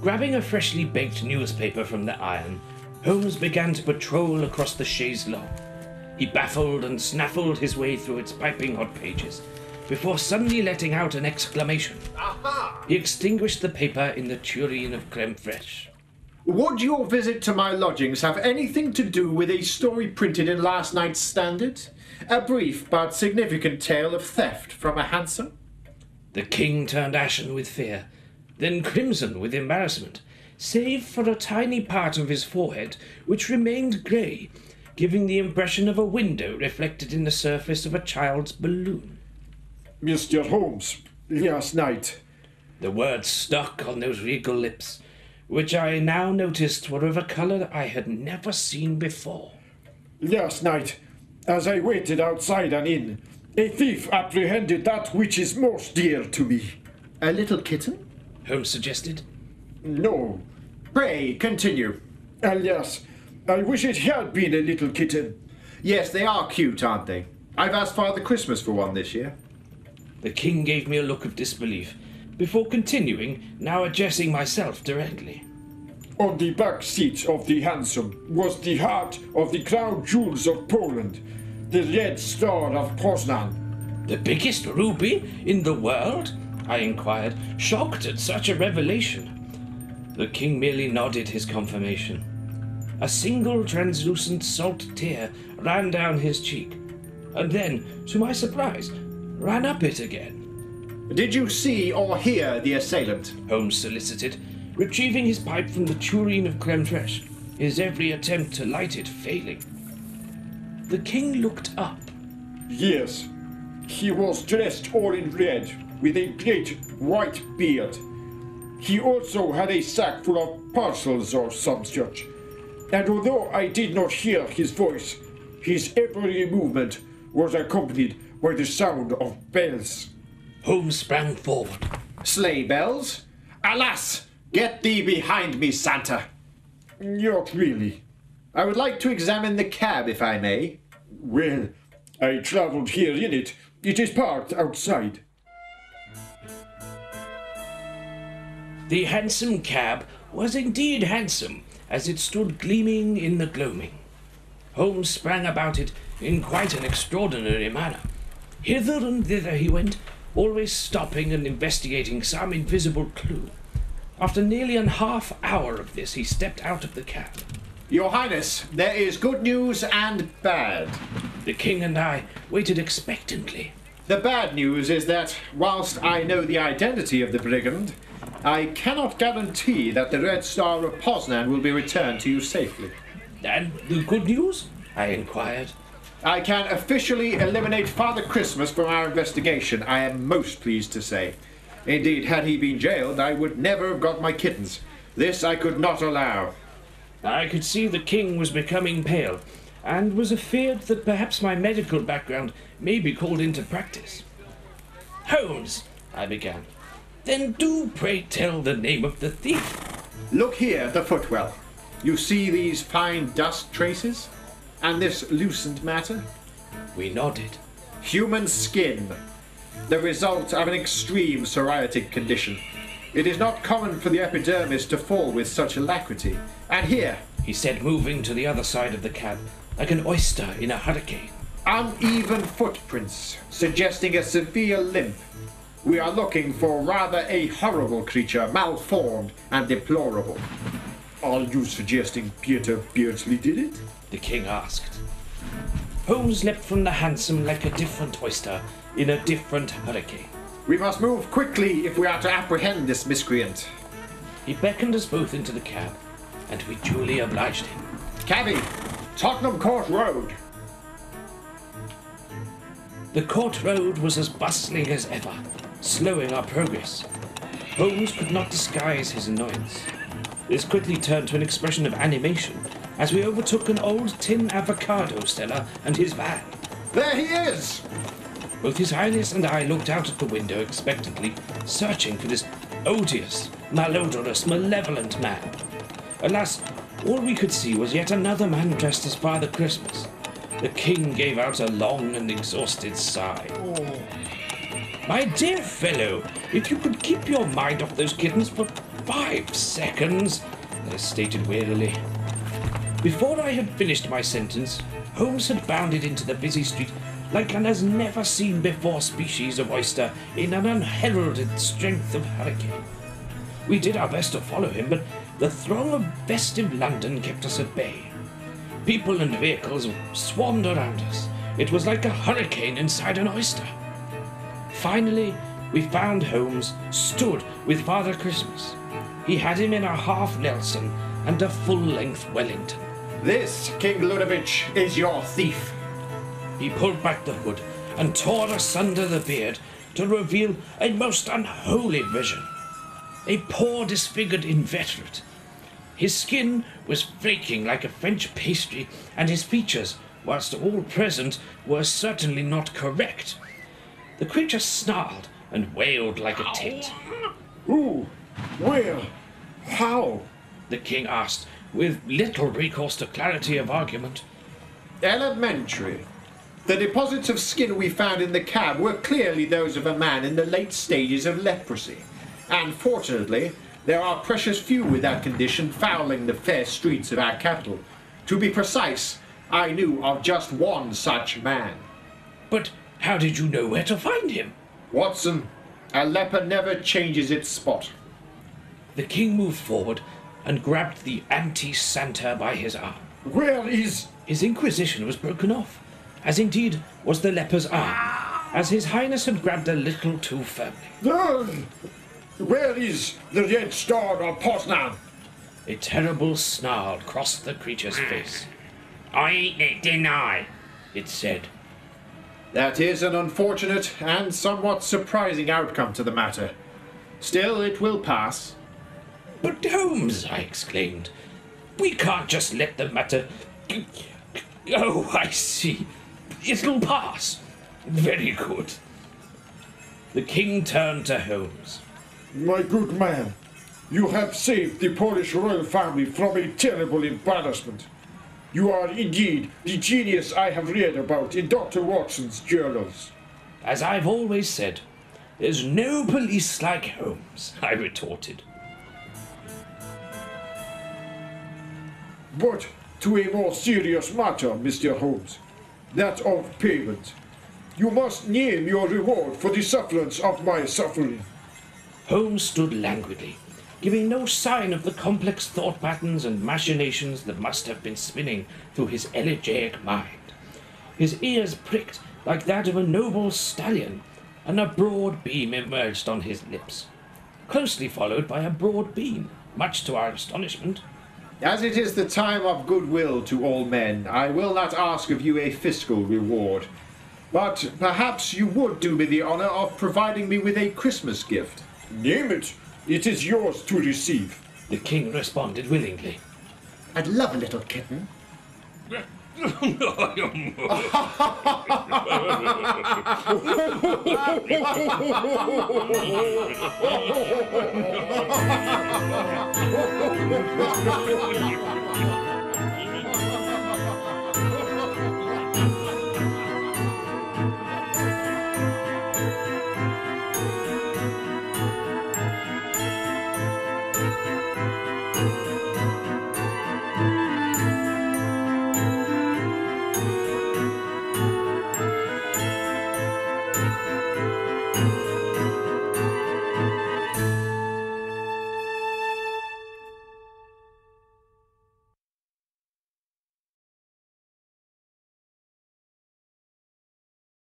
Grabbing a freshly baked newspaper from the iron, Holmes began to patrol across the chaise lounge. He baffled and snaffled his way through its piping hot pages, before suddenly letting out an exclamation. Aha! He extinguished the paper in the tureen of creme fraiche. Would your visit to my lodgings have anything to do with a story printed in last night's Standard? A brief but significant tale of theft from a hansom? The king turned ashen with fear, then crimson with embarrassment, save for a tiny part of his forehead which remained grey, giving the impression of a window reflected in the surface of a child's balloon. Mr. Holmes, last night. The words stuck on those regal lips, which I now noticed were of a colour I had never seen before. Last night, as I waited outside an inn, a thief apprehended that which is most dear to me. A little kitten? Holmes suggested. No. Pray, continue. Alas, I wish it had been a little kitten. Yes, they are cute, aren't they? I've asked Father Christmas for one this year. The king gave me a look of disbelief, before continuing, now addressing myself directly. On the back seat of the hansom was the heart of the crown jewels of Poland, the Red Star of Poznan. The biggest ruby in the world? I inquired, shocked at such a revelation. The king merely nodded his confirmation. A single translucent salt tear ran down his cheek, and then, to my surprise, ran up it again. Did you see or hear the assailant? Holmes solicited, retrieving his pipe from the tureen of creme fraiche, his every attempt to light it failing. The king looked up. Yes, he was dressed all in red, with a great white beard. He also had a sack full of parcels or some such, and although I did not hear his voice, his every movement was accompanied by the sound of bells. Holmes sprang forward. Sleigh bells? Alas! Get thee behind me, Santa! Not really. I would like to examine the cab, if I may. Well, I travelled here in it. It is parked outside. The handsome cab was indeed handsome, as it stood gleaming in the gloaming. Holmes sprang about it in quite an extraordinary manner. Hither and thither he went, always stopping and investigating some invisible clue. After nearly a half hour of this, he stepped out of the cab. Your Highness, there is good news and bad. The king and I waited expectantly. The bad news is that, whilst I know the identity of the brigand, I cannot guarantee that the Red Star of Poznan will be returned to you safely. And the good news? I inquired. I can officially eliminate Father Christmas from our investigation, I am most pleased to say. Indeed, had he been jailed, I would never have got my kittens. This I could not allow. I could see the king was becoming pale, and was afeard that perhaps my medical background may be called into practice. Holmes, I began, then do pray tell the name of the thief. Look here at the footwell. You see these fine dust traces? And this loosened matter? We nodded. Human skin. The result of an extreme psoriatic condition. It is not common for the epidermis to fall with such alacrity. And here, he said, moving to the other side of the cab, like an oyster in a hurricane. Uneven footprints, suggesting a severe limp. We are looking for rather a horrible creature, malformed and deplorable. Are you suggesting Peter Beardsley did it? The king asked. Holmes leapt from the hansom like a different oyster in a different hurricane. We must move quickly if we are to apprehend this miscreant. He beckoned us both into the cab, and we duly obliged him. Cabby, Tottenham Court Road. The court road was as bustling as ever, slowing our progress. Holmes could not disguise his annoyance. This quickly turned to an expression of animation as we overtook an old tin avocado seller and his van. There he is! Both His Highness and I looked out at the window expectantly, searching for this odious, malodorous, malevolent man. Alas, all we could see was yet another man dressed as Father Christmas. The king gave out a long and exhausted sigh. "My dear fellow, if you could keep your mind off those kittens for 5 seconds, I stated wearily. Before I had finished my sentence, Holmes had bounded into the busy street like an as never seen before species of oyster in an unheralded strength of hurricane. We did our best to follow him, but the throng of festive London kept us at bay. People and vehicles swarmed around us. It was like a hurricane inside an oyster. Finally, we found Holmes stood with Father Christmas. He had him in a half Nelson and a full-length Wellington. This, King Ludovich, is your thief. He pulled back the hood and tore asunder the beard to reveal a most unholy vision. A poor disfigured inveterate. His skin was flaking like a French pastry, and his features, whilst all present, were certainly not correct. The creature snarled and wailed like a tit. Who? Where? How? The king asked, with little recourse to clarity of argument. Elementary. The deposits of skin we found in the cab were clearly those of a man in the late stages of leprosy. And fortunately, there are precious few with that condition fouling the fair streets of our capital. To be precise, I knew of just one such man. But how did you know where to find him? Watson, a leper never changes its spot. The king moved forward and grabbed the anti-Santa by his arm. Where is... His inquisition was broken off, as indeed was the leper's arm, as his highness had grabbed a little too firmly. Where is the Red Star of Poznan? A terrible snarl crossed the creature's face. I eat it, didn't I? It said. That is an unfortunate and somewhat surprising outcome to the matter. Still, it will pass. But Holmes, I exclaimed, we can't just let the matter... Oh, I see. It'll pass. Very good. The king turned to Holmes. My good man, you have saved the Polish royal family from a terrible embarrassment. You are indeed the genius I have read about in Dr. Watson's journals. As I've always said, there's no police like Holmes, I retorted. But to a more serious matter, Mr. Holmes, that of payment. You must name your reward for the sufferance of my suffering. Holmes stood languidly, giving no sign of the complex thought patterns and machinations that must have been spinning through his elegiac mind. His ears pricked like that of a noble stallion, and a broad beam emerged on his lips, closely followed by a broad beam, much to our astonishment. As it is the time of goodwill to all men, I will not ask of you a fiscal reward. But perhaps you would do me the honor of providing me with a Christmas gift. Name it. It is yours to receive. The king responded willingly. I'd love a little kitten.